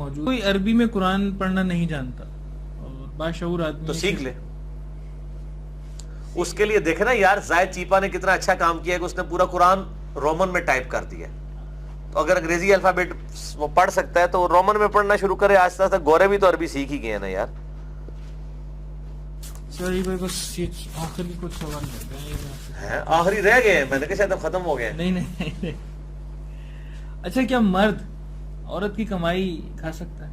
موجود. کوئی عربی میں قرآن پڑھنا نہیں جانتا اور باشعور آدمی تو سیکھ لے. اس کے لیے دیکھے نا یار زاہد چیپا نے کتنا اچھا کام کیا کہ اس نے پورا قرآن رومن میں ٹائپ کر دیا. تو اگر انگریزی الفابیٹ وہ پڑھ سکتا ہے تو رومن میں پڑھنا شروع کرے آہستہ آہستہ. گورے بھی تو عربی سیکھ ہی گئے ہیں نا یار. آخری کچھ سوال ہے آخری رہ گئے ہیں, میں نے کہا شاید اب ختم ہو گئے. نہیں. اچھا کیا مرد عورت کی کمائی کھا سکتا ہے؟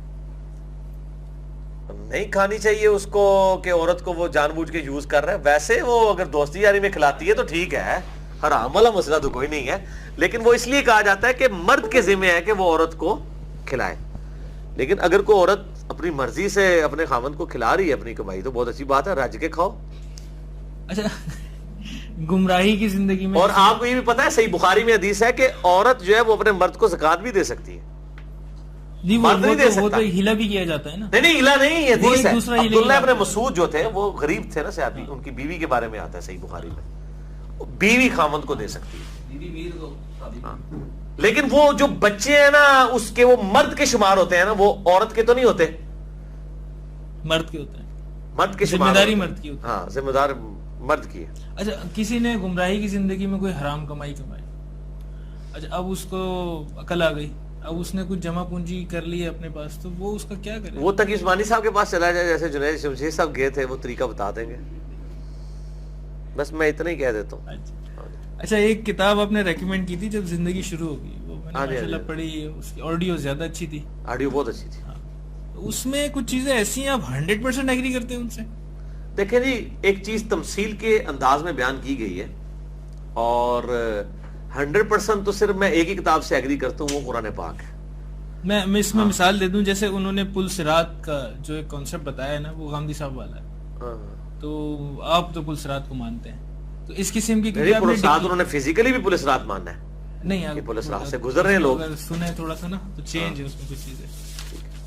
نہیں کھانی چاہیے اس کو کہ عورت کو وہ جان بوجھ کے یوز کر رہا ہے. ویسے وہ اگر دوستی یاری میں کھلاتی ہے تو ٹھیک ہے, حرام والا مسئلہ تو کوئی نہیں ہے, لیکن وہ اس لیے کہا جاتا ہے کہ مرد کے ذمہ ہے کہ وہ عورت کو کھلائے. لیکن اگر کوئی عورت اپنی مرضی سے اپنے خاوند کو کھلا رہی ہے اپنی کمائی تو بہت اچھی بات ہے, رج کے کھاؤ. اچھا گمراہی کی زندگی میں, اور آپ کو یہ بھی پتا ہے صحیح بخاری میں حدیث ہے کہ عورت جو ہے وہ اپنے مرد کو زکات بھی دے سکتی ہے. مرد نہیں دے سکتا. وہ تو ہلا بھی کیا جاتا ہے نا. نہیں ہلا نہیں, یہ حدیث ہے. عبداللہ ابن مسعود جو تھے وہ غریب تھے نا صحابی, ان کی بیوی کے بارے میں آتا ہے صحیح بخاری میں, بیوی خاوند کو دے سکتی ہے. لیکن وہ جو بچے ہیں نا اس کے وہ مرد کے شمار ہوتے ہیں نا, وہ عورت کے تو نہیں ہوتے, مرد کے ہوتے ہیں. مرد کے ذمہ داری مرد کی ہوتی ہے. ہاں ذمہ دار مرد کی ہے. اچھا کسی نے گمراہی کی زندگی میں کوئی حرام کمائی, اچھا اب اس کو عقل آ گئی, اب اس نے کچھ جمع پونجی کر لی ہے اپنے پاس, تو وہ اس کا کیا کرے؟ وہ تقی عثمانی صاحب کے پاس چلا جائے, جیسے جنید شمشیر صاحب گئے تھے, وہ طریقہ بتا دیں گے. بس میں اتنا ہی کہہ دیتا ہوں. اچھا ایک کتاب آپ نے ریکمینڈ کی تھی جب زندگی شروع ہوگی, وہ میں نے ماشاءاللہ پڑھی, اس کی آڈیو زیادہ اچھی تھی. آڈیو بہت اچھی تھی. اس میں کچھ چیزیں ایسی ہیں آپ 100% ایگری کرتے ہیں ان سے؟ دیکھیں جی ایک چیز تمثیل کے انداز میں بیان کی گئی ہے, اور 100% تو صرف میں ایک ہی کتاب سے ایگری کرتا ہوں, وہ قرآن پاک ہے. میں اس میں مثال دے دوں, جیسے انہوں نے پل صراط کا جو ایک کانسیپٹ بتایا ہے نا, وہ غامدی صاحب والا ہے. تو آپ تو پل صراط کو مانتے ہیں, تو اس قسم کی پل صراط انہوں نے فزیکلی بھی پل صراط ماننا ہے. نہیں پل صراط سے گزر رہے ہیں لوگ, سنیں تھوڑا سا نا, تو چینج ہے اس میں کچھ چیزیں.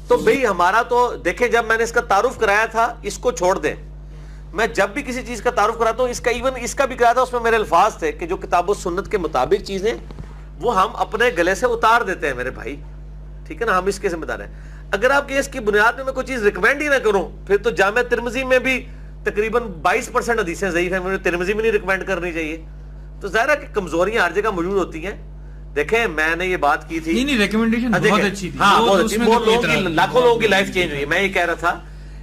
تو بھئی ہمارا تو دیکھیں جب میں نے اس کا تعارف کرایا تھا, اس کو چھوڑ دیں, میں جب بھی کسی چیز کا تعارف کراتا ہوں, اس کا ایون اس کا بھی کرایا تھا, اس میں میرے الفاظ تھے کہ جو کتاب و سنت کے مطابق چیزیں وہ ہم اپنے گلے سے اتار دیتے ہیں میرے بھائی, ٹھیک ہے نا, ہم اس کے ذمہ دار ہیں. اگر آپ کے اس کی بنیاد میں کوئی چیز ریکمینڈ ہی نہ کروں, پھر تو جامع ترمذی میں بھی تقریباً 22% حدیثیں ضعیف ہیں, مجھے ترمذی میں نہیں ریکمینڈ کرنی چاہیے. تو ظاہر ہے کہ کمزوریاں ہر جگہ موجود ہوتی ہیں. دیکھیں میں نے یہ بات کی تھی, نہیں ریکمینڈیشن بہت اچھی تھی, ہاں بہت اچھی, بہت لوگوں کی, لاکھوں لوگوں کی لائف چینج ہوئی. میں یہ کہہ رہا تھا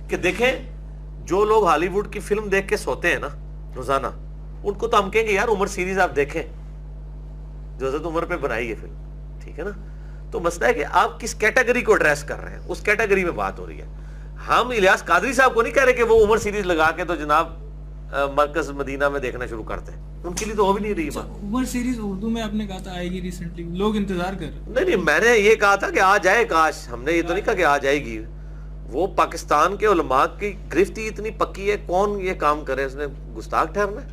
کہ دیکھیں جو لوگ ہالی ووڈ کی فلم دیکھ کے سوتے ہیں نا روزانہ, ان کو تو ہم کہیں گے یار عمر سیریز آپ دیکھیں جو حضرت عمر پہ بنائی ہے فلم, ٹھیک ہے نا. تو مسئلہ ہے کہ آپ کس کیٹیگری کو ایڈریس کر رہے ہیں, اس کیٹیگری میں بات ہو رہی ہے. ہم الیاس قادری صاحب کو نہیں کہہ رہے کہ وہ عمر سیریز لگا کے تو جناب مرکز مدینہ میں دیکھنا شروع کرتے ہیں, ان کے لیے تو ہو بھی نہیں رہی بات. عمر سیریز اردو میں آپ نے کہا تھا آئے گی ریسنٹلی, لوگ انتظار کر رہے ہیں. نہیں میں نے یہ کہا تھا کہ آ جائے کاش, ہم نے یہ تو نہیں کہا کہ آ جائے گی. وہ پاکستان کے علماء کی گرفت ہی اتنی پکی ہے, کون یہ کام کرے, اس نے گستاخ ٹھہرنا ہے.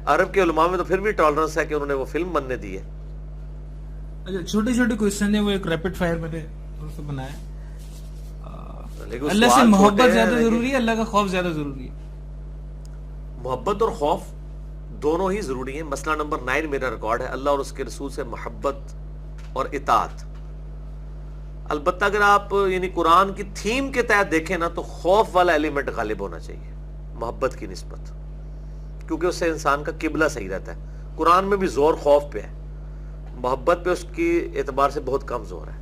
عرب کے علماء میں تو پھر بھی ٹالرنس ہے کہ انہوں نے وہ فلم بننے دی ہے. اچھا چھوٹے چھوٹے کوشچن ہیں, وہ ایک ریپڈ فائر میں نے بنایا. اللہ سے محبت زیادہ ضروری ہے, اللہ کا خوف زیادہ ضروری ہے؟ محبت اور خوف دونوں ہی ضروری ہیں. مسئلہ نمبر 9 میرا ریکارڈ ہے, اللہ اور اس کے رسول سے محبت اور اطاعت. البتہ اگر آپ یعنی قرآن کی تھیم کے تحت دیکھیں نا, تو خوف والا ایلیمنٹ غالب ہونا چاہیے محبت کی نسبت, کیونکہ اس سے انسان کا قبلہ صحیح رہتا ہے. قرآن میں بھی زور خوف پہ ہے, محبت پہ اس کی اعتبار سے بہت کم زور ہے,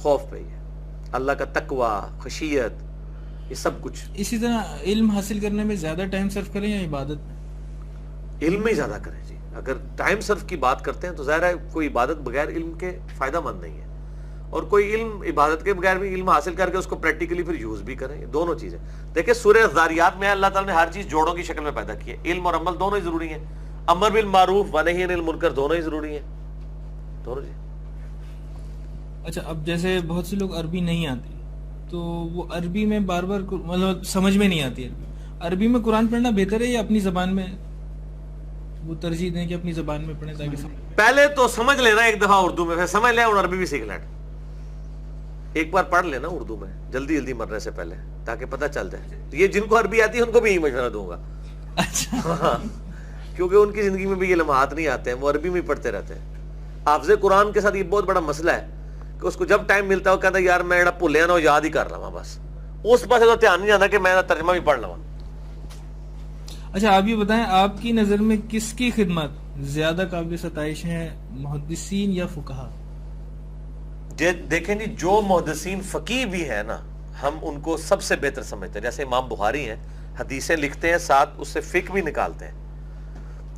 خوف پہ ہی ہے. اللہ کا تقوی, خشیت, یہ سب کچھ. اسی طرح علم حاصل کرنے میں زیادہ ٹائم صرف کریں یا عبادت میں؟ علم میں زیادہ کریں جی. اگر ٹائم صرف کی بات کرتے ہیں تو ظاہر ہے کوئی عبادت بغیر علم کے فائدہ مند نہیں ہے, اور کوئی علم عبادت کے بغیر بھی علم حاصل کر کے اس کو پریکٹیکلی پھر یوز بھی کریں. یہ دونوں چیزیں دیکھیں سورہ الذاریات میں اللہ تعالیٰ نے ہر چیز جوڑوں کی شکل میں پیدا کی ہے. علم اور عمل دونوں ہی ضروری ہیں, امر بالمعروف و نہی عن المنکر دونوں ہی ضروری ہیں, دونوں جی. اچھا اب جیسے بہت سے لوگ عربی نہیں آتی, تو وہ عربی میں بار بار مطلب سمجھ میں نہیں آتی, عربی میں قرآن پڑھنا بہتر ہے یا اپنی زبان میں وہ ترجیح دیں کہ اپنی زبان میں پڑھیں تاکہ پہلے تو سمجھ لینا ایک دفعہ اردو میں, پھر سمجھ لیں اور عربی بھی سیکھ لیں. ایک بار پڑھ لینا اردو میں جلدی مرنے سے پہلے, تاکہ پتہ چل جائے. یہ جن کو عربی آتی ہے ان کو بھی یہی مشورہ دوں گا. اچھا کیونکہ ان کی زندگی میں بھی یہ لمحات نہیں آتے ہیں, وہ عربی میں پڑھتے رہتے ہیں. حافظ قرآن کے ساتھ یہ بہت بڑا مسئلہ ہے, کہ اس کو جب ٹائم ملتا ہے وہ کہتا ہے یار میں جڑا بھولیا نا وہ یاد ہی کر رہا ہوں بس، اس پاس تو دھیان نہیں جانا کہ میں ترجمہ بھی پڑھ لوں. اچھا آپ یہ بتائیں آپ کی نظر میں کس کی خدمات زیادہ قابل ستائش ہیں، محدثین یا فقہا؟ دیکھیں جی جو محدثین فقیہ بھی ہیں نا ہم ان کو سب سے بہتر سمجھتے ہیں. جیسے امام بخاری ہیں حدیثیں لکھتے ہیں ساتھ اس سے فقہ بھی نکالتے ہیں،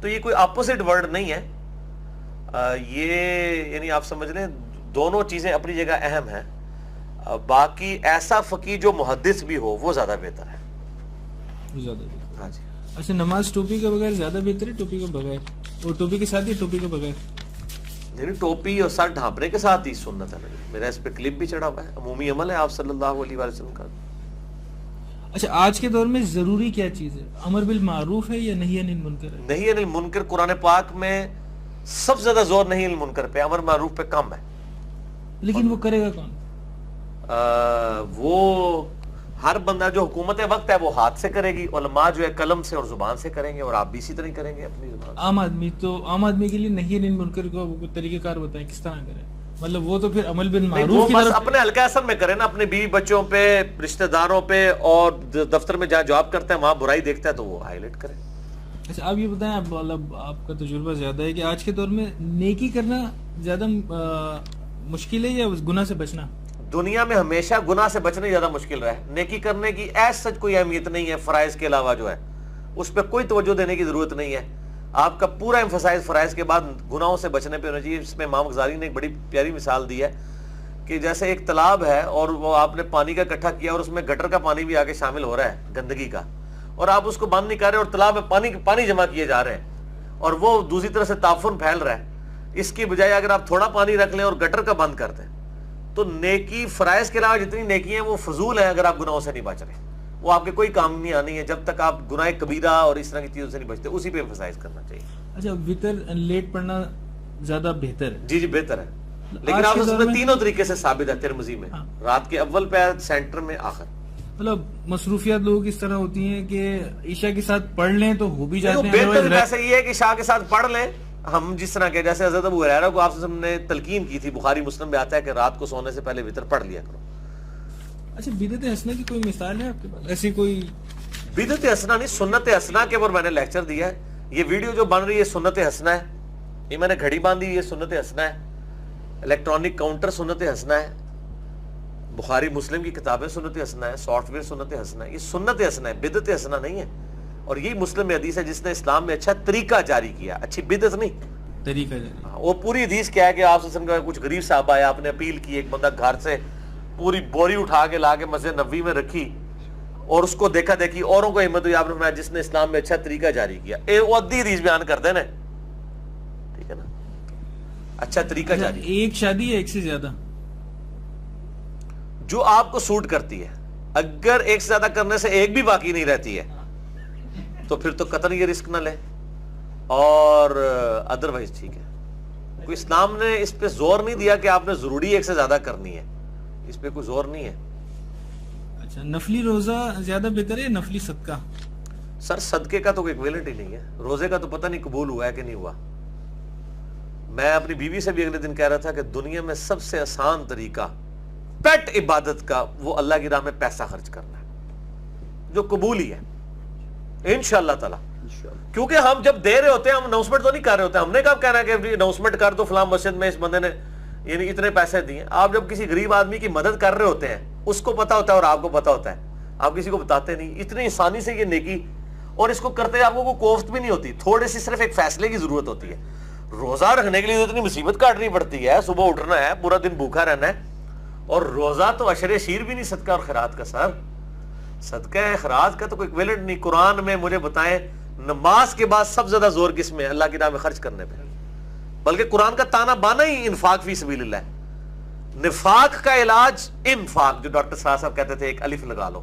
تو یہ کوئی اپوزٹ ورڈ نہیں ہے. یہ یعنی آپ سمجھ لیں دونوں چیزیں اپنی جگہ اہم ہیں. باقی ایسا فقیہ جو محدث بھی ہو وہ زیادہ بہتر ہے. زیادہ بہتر. ہاں جی. اچھا نماز ٹوپی کے بغیر زیادہ بہتر ہے ٹوپی کے بغیر؟ اور ٹوپی کے ساتھ یا ٹوپی کے بغیر؟ یعنی ٹوپی اور سر ڈھانپنے کے ساتھ ہی سنت ہے. میرا اس پہ کلپ بھی چڑھا ہوا ہے، عمومی عمل ہے آپ صلی اللہ علیہ وسلم کا. اچھا آج کے دور میں ضروری کیا چیز ہے؟ امر بالمعروف ہے یا نہی عن المنکر ہے؟ نہی عن المنکر قرآن پاک میں سب سے زیادہ زور نہی عن المنکر پہ، امر معروف پہ کم ہے. لیکن وہ کرے گا کون؟ وہ ہر بندہ جو حکومت وقت ہے وہ ہاتھ سے کرے گی، علماء جو ہے قلم سے اور زبان سے کریں گے، اور آپ بھی اسی طرح کریں گے اپنی زبان. عام آدمی تو عام آدمی کے لیے نہی عن المنکر کو طریقہ کار بتائیں کس طرح کرے؟ مطلب وہ تو پھر عمل بالمعروف کی بس طرف اپنے حلقہ اثر میں کرے نا، اپنے بیوی بچوں پہ، رشتہ داروں پہ، اور دفتر میں جہاں جاب کرتا ہے وہاں برائی دیکھتا ہے تو وہ ہائی لائٹ کرے. اچھا آپ یہ بتائیں آپ کا تجربہ زیادہ ہے کہ آج کے دور میں نیکی کرنا زیادہ مشکل ہے یا گناہ سے بچنا؟ دنیا میں ہمیشہ گناہ سے بچنا زیادہ مشکل رہا ہے. نیکی کرنے کی ایس سچ کوئی اہمیت نہیں ہے فرائض کے علاوہ، جو ہے اس پہ کوئی توجہ دینے کی ضرورت نہیں ہے. آپ کا پورا ایمفسائز فرائض کے بعد گناہوں سے بچنے پہ ہونا چاہیے. اس میں امام غزالی نے ایک بڑی پیاری مثال دی ہے کہ جیسے ایک تالاب ہے اور وہ آپ نے پانی کا اکٹھا کیا اور اس میں گٹر کا پانی بھی آگے شامل ہو رہا ہے گندگی کا، اور آپ اس کو بند نہیں کر رہے اور تالاب میں پانی جمع کیے جا رہے ہیں اور وہ دوسری طرف سے تعفن پھیل رہا ہے. اس کی بجائے اگر آپ تھوڑا پانی رکھ لیں اور گٹر کا بند کر دیں تو نیکی فرائض کے علاوہ جتنی نیکی ہیں وہ فضول ہیں اگر آپ گناہوں سے نہیں بچ رہے. وہ آپ کے کوئی کام نہیں آنی ہے جب تک آپ گناہ کبیرہ اور اس طرح کی چیزوں سے نہیں بچتے. اسی پہ ایمفسائز کرنا چاہیے. اچھا وتر لیٹ پڑھنا زیادہ بہتر ہے؟ جی بہتر ہے، لیکن آپ اس میں تینوں طریقے سے ثابت ہے. ترمذی میں رات کے اول پہ سینٹر میں آخر. مطلب مصروفیات لوگوں کی اس طرح ہوتی ہیں کہ عشاء کے ساتھ پڑھ لیں تو ہو بھی جاتے ہیں. بہتر ویسے یہ ہے کہ عشاء کے ساتھ پڑھ لیں. ہم جس طرح کہ جیسے حضرت ابو ہریرہ کو آپ نے تلقین کی تھی، بخاری مسلم میں آتا ہے کہ رات کو سونے سے پہلے وتر پڑھ لیا کرو. اچھا بدعت حسنہ کی کوئی مثال ہے آپ کے پاس ایسی کوئی؟ بدعت حسنہ نہیں، سنت حسنہ کے اوپر میں نے لیکچر دیا ہے. یہ ویڈیو جو بن رہی ہے سنت حسنہ ہے، یہ میں نے گھڑی باندھی یہ سنت حسنہ ہے، الیکٹرانک کاؤنٹر سنت حسنہ ہے، بخاری مسلم کی کتابیں سنت حسنہ ہے، سافٹ ویئر سنت حسنہ ہے. یہ سنت حسنہ ہے، بدعت حسنہ نہیں ہے. اور یہی مسلم میں حدیث ہے جس نے اسلام میں اچھا طریقہ جاری کیا، اچھی بدعت نہیں، طریقہ جاری. وہ پوری حدیث کیا ہے کہ آپ صلی اللہ علیہ وسلم کا کچھ غریب صاحب آیا، آپ نے اپیل کی، ایک بندہ گھر سے پوری بوری اٹھا کے لا کے مسجد نبوی میں رکھی اور اس کو دیکھا دیکھی اوروں کو ہمت ہوئی، آپ نے فرمایا جس نے اسلام میں اچھا طریقہ جاری کیا. وہ ادھی حدیث بیان کرتے ہیں نا، ٹھیک ہے نا، اچھا طریقہ جاری. ایک شادی ہے ایک سے زیادہ جو آپ کو سوٹ کرتی ہے. اگر ایک سے زیادہ کرنے سے ایک بھی باقی نہیں رہتی ہے تو پھر تو قطعاً یہ رسک نہ لے، اور ادروائز ٹھیک ہے. کوئی اسلام نے اس پہ زور نہیں دیا کہ آپ نے ضروری ایک سے زیادہ کرنی ہے، اس پہ کوئی زور نہیں ہے. اچھا نفلی روزہ زیادہ بہتر ہے نفلی صدقہ؟ سر صدقے کا تو کوئی ایکویلنٹ ہی نہیں ہے. روزے کا تو پتہ نہیں قبول ہوا ہے کہ نہیں ہوا. میں اپنی بیوی سے بھی اگلے دن کہہ رہا تھا کہ دنیا میں سب سے آسان طریقہ پیٹ عبادت کا وہ اللہ کی راہ میں پیسہ خرچ کرنا ہے، جو قبول ہی ہے انشاءاللہ تعالی. کیونکہ ہم جب دے رہے ہوتے ہیں ہم اناؤنسمنٹ تو نہیں کر رہے ہوتے. ہم نے کب کہنا ہے کہ اناؤنسمنٹ کر دو فلاں مسجد میں اس بندے نے یعنی اتنے پیسے دیے. آپ جب کسی غریب آدمی کی مدد کر رہے ہوتے ہیں اس کو پتا ہوتا ہے اور آپ کو پتا ہوتا ہے، آپ کسی کو بتاتے نہیں. اتنی آسانی سے یہ نیکی، اور اس کو کرتے آپ کو کوئی کوفت بھی نہیں ہوتی، تھوڑے سی صرف ایک فیصلے کی ضرورت ہوتی ہے. روزہ رکھنے کے لیے اتنی مصیبت کاٹنی پڑتی ہے، صبح اٹھنا ہے، پورا دن بھوکا رہنا ہے. اور روزہ تو عشر شیر بھی نہیں صدقہ اور خیرات کا. سر صدقہ خیرات کا تو کوئی ایکویلنٹ نہیں. قرآن میں مجھے بتائیں نماز کے بعد سب زیادہ زور کس میں؟ اللہ کی راہ میں خرچ کرنے پہ. بلکہ قرآن کا تانا بانا ہی انفاق فی سبیل اللہ ہے. نفاق کا علاج انفاق، جو ڈاکٹر صاحب کہتے تھے ایک الف لگا لو.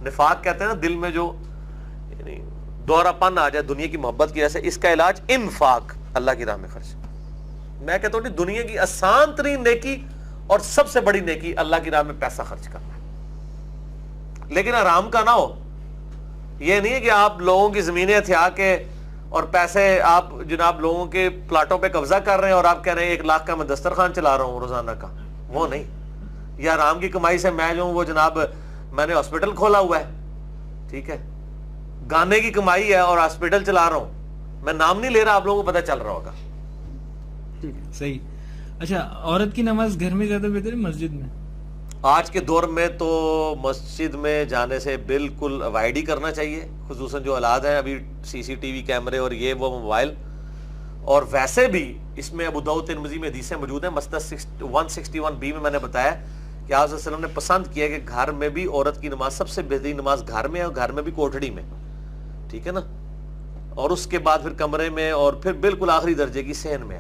نفاق کہتے ہیں نا دل میں جو یعنی دورہ پن آ جائے دنیا کی محبت کی وجہ سے، اس کا علاج انفاق، اللہ کی راہ میں خرچ. میں کہتا ہوں دنیا کی آسان ترین نیکی اور سب سے بڑی نیکی اللہ کی راہ میں پیسہ خرچ کرنا ہے، لیکن آرام کا نہ ہو. یہ نہیں ہے کہ آپ لوگوں کی زمینیں ہتھیا کے اور پیسے آپ جناب لوگوں کے پلاٹوں پہ قبضہ کر رہے ہیں اور آپ کہہ رہے ہیں 1 لاکھ کا میں دسترخوان چلا رہا ہوں روزانہ کا. وہ نہیں. یا حرام کی کمائی سے میں جو ہوں وہ جناب میں نے ہاسپٹل کھولا ہوا ہے, ٹھیک ہے, گانے کی کمائی ہے اور ہاسپٹل چلا رہا ہوں, میں نام نہیں لے رہا, آپ لوگوں کو پتہ چل رہا ہوگا. صحیح. اچھا, عورت کی نماز گھر میں زیادہ بہتر ہے مسجد میں؟ آج کے دور میں تو مسجد میں جانے سے بالکل اوائڈ ہی کرنا چاہیے, خصوصاً جو حالات ہیں ابھی سی سی ٹی وی کیمرے اور یہ وہ موبائل. اور ویسے بھی اس میں ابو داؤد ترمذی میں حدیثیں موجود ہیں. مسند 161b میں نے بتایا کہ آپ صلی اللہ علیہ وسلم نے پسند کیا کہ گھر میں بھی عورت کی نماز سب سے بہترین نماز گھر میں ہے, اور گھر میں بھی کوٹھڑی میں, ٹھیک ہے نا, اور اس کے بعد پھر کمرے میں, اور پھر بالکل آخری درجے کی صحن میں.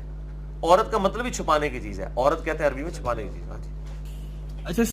عورت کا مطلب ہی چھپانے کی چیز ہے, عورت کہتے ہیں عربی میں چھپانے کی چیز. اچھا